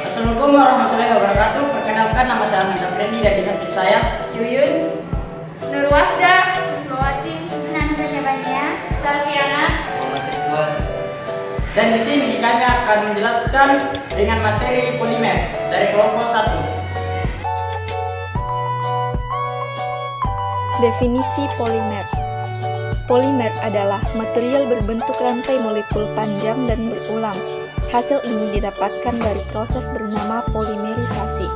Assalamualaikum warahmatullahi wabarakatuh. Perkenalkan, nama saya Ahmad Safredi dan di samping saya Yuyun, Nurwahda, Ismawati, Nanda Syabania, Salviana. dan di sini kami akan menjelaskan dengan materi polimer dari kelompok 1. Definisi polimer. Polimer adalah material berbentuk rantai molekul panjang dan berulang. Hasil ini didapatkan dari proses bernama polimerisasi.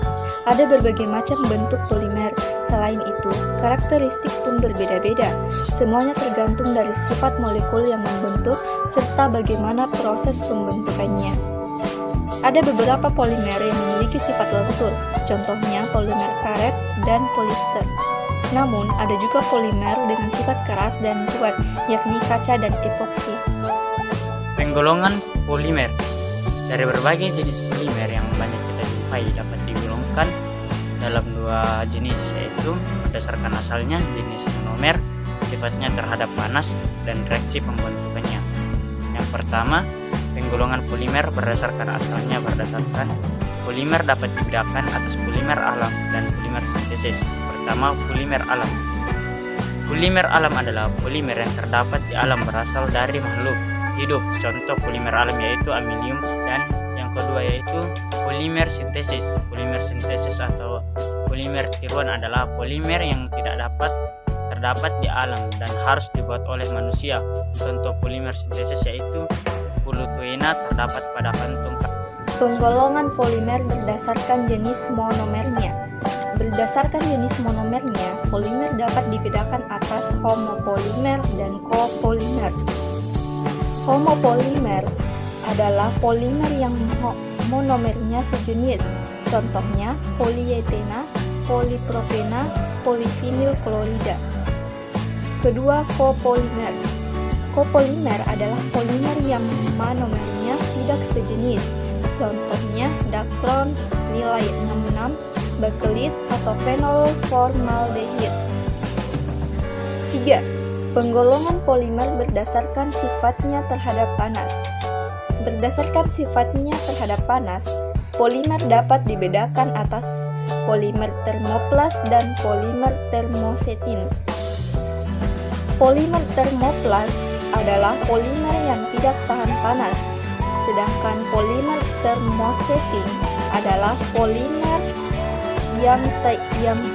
Ada berbagai macam bentuk polimer. Selain itu, karakteristik pun berbeda-beda. Semuanya tergantung dari sifat molekul yang membentuk serta bagaimana proses pembentukannya. Ada beberapa polimer yang memiliki sifat lentur, contohnya polimer karet dan polister. Namun, ada juga polimer dengan sifat keras dan kuat, yakni kaca dan epoksi. Penggolongan polimer. Dari berbagai jenis polimer yang banyak kita jumpai dapat digolongkan dalam dua jenis, yaitu berdasarkan asalnya jenis monomer, sifatnya terhadap panas, dan reaksi pembentukannya. Yang pertama, penggolongan polimer berdasarkan asalnya berdasarkan polimer dapat dibedakan atas polimer alam dan polimer sintesis. Pertama, polimer alam. Polimer alam adalah polimer yang terdapat di alam berasal dari makhluk hidup. Contoh polimer alam yaitu amonium, dan yang kedua yaitu polimer sintesis. Polimer sintesis atau polimer tiruan adalah polimer yang tidak terdapat di alam dan harus dibuat oleh manusia. Contoh polimer sintesis yaitu pulutuena terdapat pada kantung. Penggolongan polimer berdasarkan jenis monomernya. Berdasarkan jenis monomernya, polimer dapat dibedakan atas homopolimer dan copolimer. Homopolimer adalah polimer yang monomernya sejenis. Contohnya polietena, polipropena, polivinil klorida. Kedua, copolimer. Copolimer adalah polimer yang monomernya tidak sejenis. Contohnya dacron, nilai 66, bakelit atau fenol formaldehid. 3. Penggolongan polimer berdasarkan sifatnya terhadap panas. Berdasarkan sifatnya terhadap panas, polimer dapat dibedakan atas polimer termoplas dan polimer termosetin. Polimer termoplas adalah polimer yang tidak tahan panas, sedangkan polimer termosetin adalah polimer yang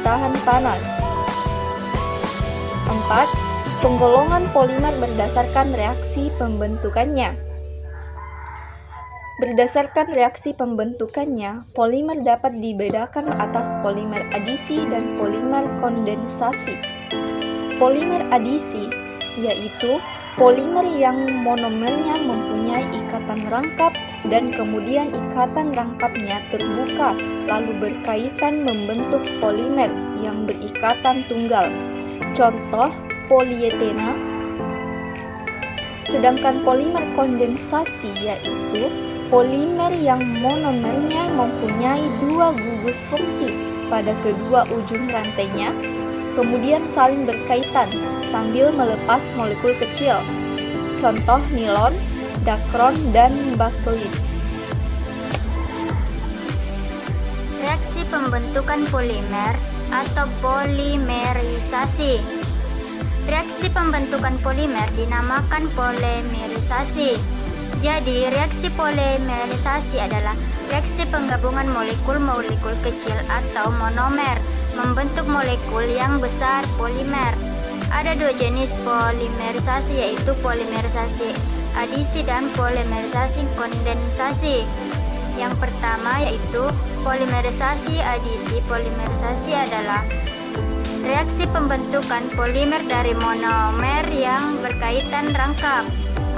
tahan panas. 4. Penggolongan polimer berdasarkan reaksi pembentukannya. Berdasarkan reaksi pembentukannya, polimer dapat dibedakan atas polimer adisi dan polimer kondensasi. Polimer adisi yaitu polimer yang monomernya mempunyai ikatan rangkap dan kemudian ikatan rangkapnya terbuka lalu berkaitan membentuk polimer yang berikatan tunggal. Contoh polietena. Sedangkan polimer kondensasi yaitu polimer yang monomernya mempunyai dua gugus fungsi pada kedua ujung rantainya, kemudian saling berkaitan sambil melepas molekul kecil. Contoh nilon, dacron, dan bakelit. reaksi pembentukan polimer atau polimerisasi. Reaksi pembentukan polimer dinamakan polimerisasi. Jadi, reaksi polimerisasi adalah reaksi penggabungan molekul-molekul kecil atau monomer membentuk molekul yang besar, polimer. Ada dua jenis polimerisasi, yaitu polimerisasi adisi dan polimerisasi kondensasi. Yang pertama yaitu polimerisasi adisi. Polimerisasi adalah reaksi pembentukan polimer dari monomer yang berkaitan rangkap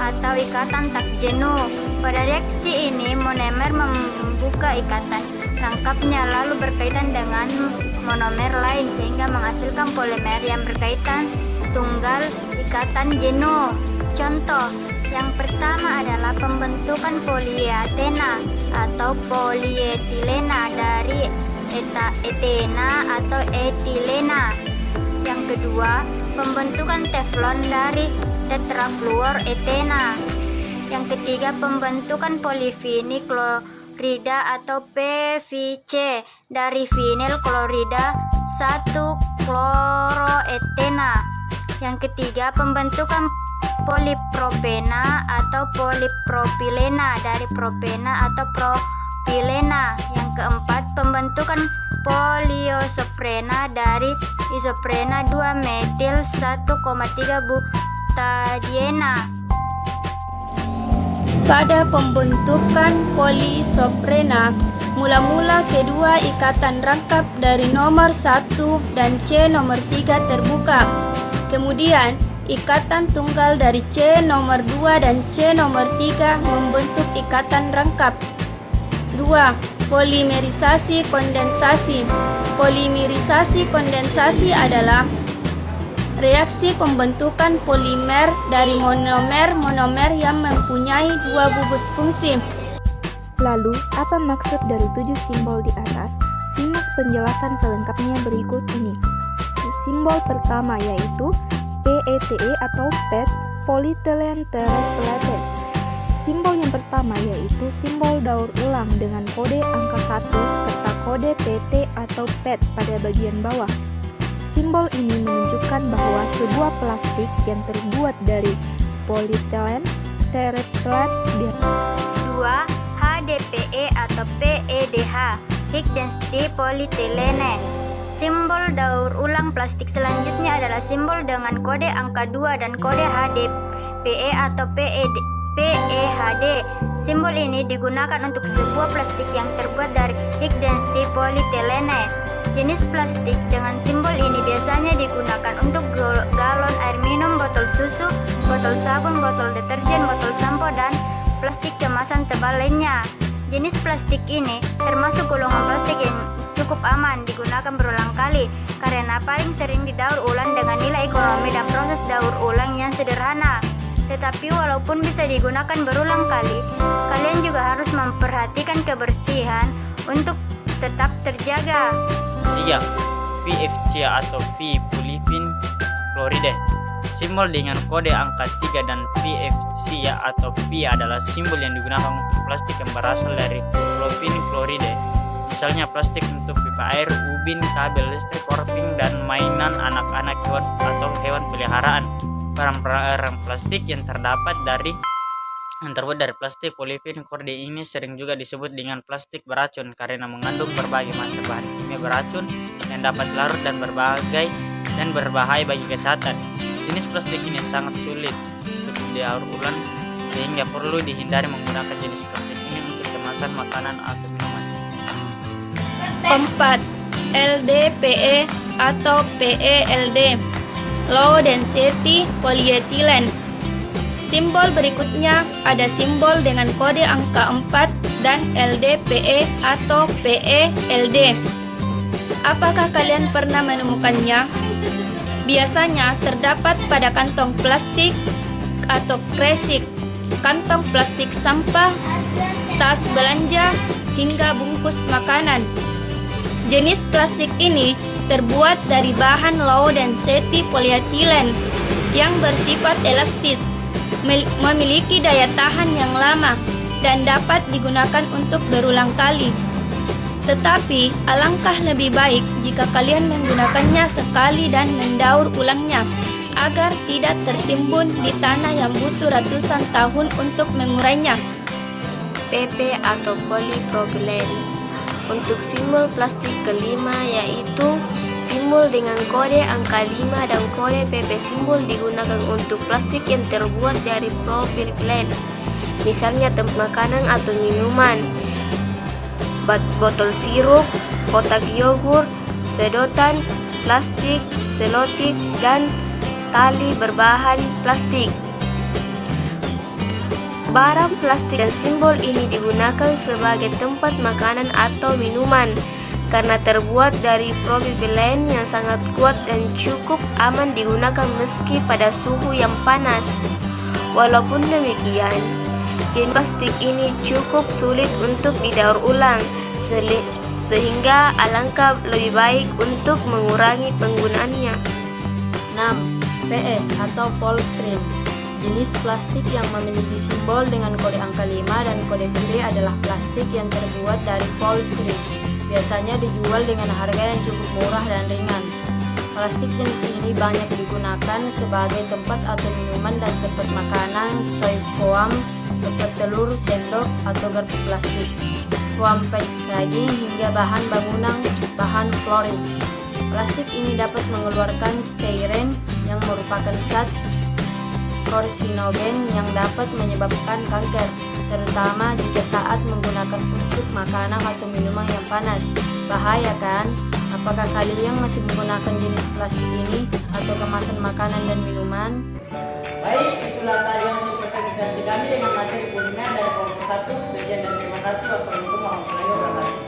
atau ikatan tak jenuh. Pada reaksi ini, monomer membuka ikatan rangkapnya lalu berkaitan dengan monomer lain sehingga menghasilkan polimer yang berkaitan tunggal ikatan jenuh. Contoh yang pertama adalah pembentukan polietena atau polietilena dari etena atau etilena. Yang kedua, pembentukan teflon dari tetrafluoretena. Yang ketiga, pembentukan polivinyl chlorida atau PVC dari vinyl klorida 1-kloroetena. Yang ketiga, pembentukan polipropena atau polipropilena dari propena atau propilena. Yang keempat, pembentukan poliosoprena dari isoprena 2-metil 1,3 butadiena. Pada pembentukan polisoprena, mula-mula kedua ikatan rangkap dari nomor 1 dan C nomor 3 terbuka. Kemudian, ikatan tunggal dari C nomor 2 dan C nomor 3 membentuk ikatan rangkap. 2. Polimerisasi kondensasi. Polimerisasi kondensasi adalah reaksi pembentukan polimer dari monomer yang mempunyai dua gugus fungsi. Lalu, apa maksud dari 7 simbol di atas? Simak penjelasan selengkapnya berikut ini. Simbol pertama yaitu PETE atau PET, polyethylene terephthalate. Simbol yang pertama yaitu simbol daur ulang dengan kode angka 1 serta kode PT atau PET pada bagian bawah. Simbol ini menunjukkan bahwa sebuah plastik yang terbuat dari polyethylene terephthalate 2. HDPE atau PEDH, High Density Polyethylene. Simbol daur ulang plastik selanjutnya adalah simbol dengan kode angka 2 dan kode HDPE atau PEHD. Simbol ini digunakan untuk sebuah plastik yang terbuat dari High Density Polyethylene. Jenis plastik dengan simbol ini biasanya digunakan untuk galon air minum, botol susu, botol sabun, botol deterjen, botol sampo, dan plastik kemasan tebal lainnya. Jenis plastik ini termasuk golongan plastik yang cukup aman digunakan berulang kali karena paling sering didaur ulang dengan nilai ekonomi dan proses daur ulang yang sederhana. Tetapi walaupun bisa digunakan berulang kali, kalian juga harus memperhatikan kebersihan untuk tetap terjaga. 3. PFC atau P-polyphenol chloride. Simbol dengan kode angka 3 dan PFC atau P adalah simbol yang digunakan untuk plastik yang berasal dari polyphenol chloride. Misalnya plastik untuk pipa air, ubin, kabel listrik, korping, dan mainan anak-anak atau hewan peliharaan. Barang-barang plastik yang terbuat dari plastik polipin chloride ini sering juga disebut dengan plastik beracun karena mengandung berbagai macam bahan kimia beracun yang dapat larut dan berbahaya bagi kesehatan. Jenis plastik ini sangat sulit untuk didaur ulang sehingga perlu dihindari menggunakan jenis plastik ini untuk kemasan makanan atau minuman. 4. LDPE atau PELD, Low Density Polyethylene. Simbol berikutnya ada simbol dengan kode angka 4 dan LDPE atau PELD. Apakah kalian pernah menemukannya? Biasanya terdapat pada kantong plastik atau kresek, kantong plastik sampah, tas belanja, hingga bungkus makanan. Jenis plastik ini terbuat dari bahan low density polyethylene yang bersifat elastis, memiliki daya tahan yang lama, dan dapat digunakan untuk berulang kali. Tetapi alangkah lebih baik jika kalian menggunakannya sekali dan mendaur ulangnya agar tidak tertimbun di tanah yang butuh ratusan tahun untuk mengurainya. PP atau polypropylene. Untuk simbol plastik kelima yaitu simbol dengan kode angka 5 dan kode PP. Simbol digunakan untuk plastik yang terbuat dari propylene, misalnya tempat makanan atau minuman, botol sirup, kotak yogurt, sedotan, plastik, selotip, dan tali berbahan plastik. Barang plastik dan simbol ini digunakan sebagai tempat makanan atau minuman karena terbuat dari propylene yang sangat kuat dan cukup aman digunakan meski pada suhu yang panas. Walaupun demikian, jenis plastik ini cukup sulit untuk didaur ulang sehingga alangkah lebih baik untuk mengurangi penggunaannya. 6. PS atau polystyrene. Jenis plastik yang memiliki simbol dengan kode angka 5 dan kode PB adalah plastik yang terbuat dari polystyrene. Biasanya dijual dengan harga yang cukup murah dan ringan. Plastik jenis ini banyak digunakan sebagai tempat atau minuman dan tempat makanan, styrofoam, tempat telur, sendok, atau garpu plastik, foam packaging, hingga bahan bangunan, bahan flooring. Plastik ini dapat mengeluarkan styrene yang merupakan zat karsinogen yang dapat menyebabkan kanker, terutama jika saat menggunakan untuk makanan atau minuman yang panas. Bahaya kan? Apakah kalian masih menggunakan jenis plastik ini atau kemasan makanan dan minuman? Baik, itulah tadi hasil presentasi kami dengan materi polimer dari kelompok 1. Sekian dan terima kasih. Wassalamualaikum warahmatullahi wabarakatuh.